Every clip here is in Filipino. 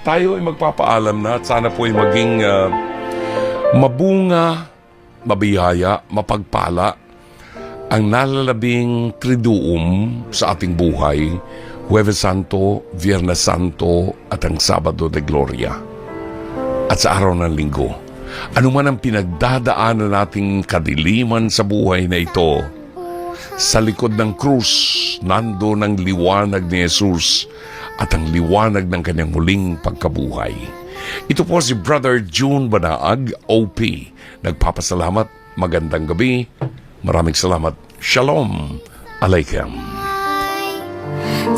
tayo ay magpapaalam na at sana po ay maging mabunga, mabiyaya, mapagpala ang nalalabing triduum sa ating buhay, Huwebes Santo, Viernes Santo at ang Sabado de Gloria. At sa araw ng Linggo, anuman ang pinagdadaanan nating kadiliman sa buhay na ito, sa likod ng krus, nando ng liwanag ni Jesus at ang liwanag ng kanyang muling pagkabuhay. Ito po si Brother June Banaag, OP. Nagpapasalamat, magandang gabi, maraming salamat. Shalom Aleichem.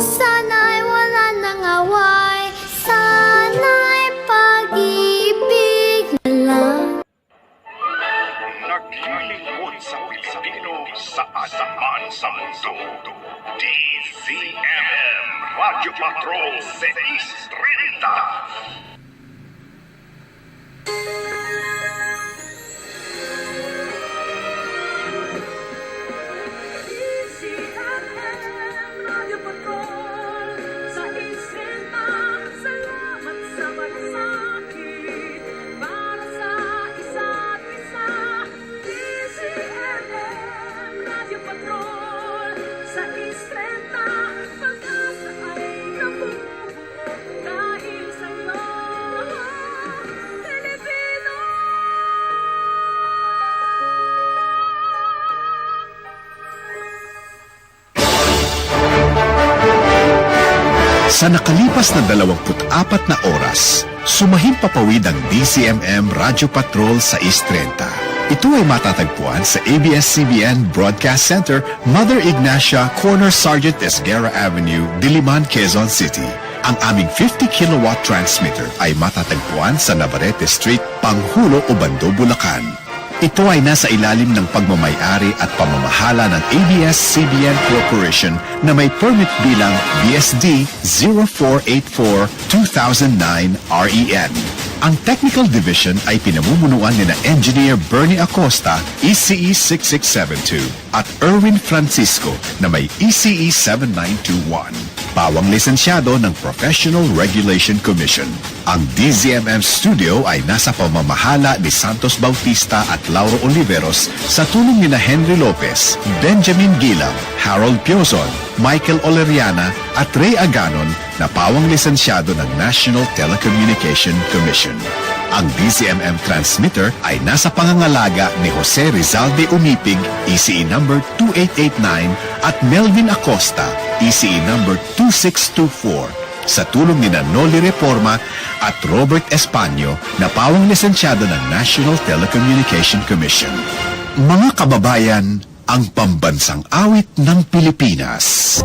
Sana'y wala nang away, sana'y pag-ibig na lang. Naglilingkod sa Pilipino sa asaman sa mundo. DZMM Radio Patrol 630. Sa nakalipas na 24 na oras, sumahim papawid ang DZMM Radio Patrol sa 630. Ito ay matatagpuan sa ABS-CBN Broadcast Center, Mother Ignacia, Corner Sergeant Esguerra Avenue, Diliman, Quezon City. Ang aming 50 kilowatt transmitter ay matatagpuan sa Navarrete Street, Panghulo, Obando, Bulacan. Ito ay nasa ilalim ng pagmamayari at pamamahala ng ABS-CBN Corporation na may permit bilang BSD 0484-2009 REN. Ang Technical Division ay pinamumunuan ni na Engineer Bernie Acosta, ECE 6672, at Erwin Francisco na may ECE 7921. Pawang lisensyado ng Professional Regulation Commission. Ang DZMM Studio ay nasa pamamahala ni Santos Bautista at Lauro Oliveros sa tulong ni na Henry Lopez, Benjamin Gilam, Harold Piozon, Michael Oleriana at Ray Aganon na pawang lisensyado ng National Telecommunication Commission. Ang DZMM transmitter ay nasa pangangalaga ni Jose Rizalde Umipig, ECE number 2889 at Melvin Acosta, ECE number 2624. Sa tulong ni Noli Reforma at Robert Españo na pawang lisensyado ng National Telecommunication Commission. Mga kababayan, ang pambansang awit ng Pilipinas.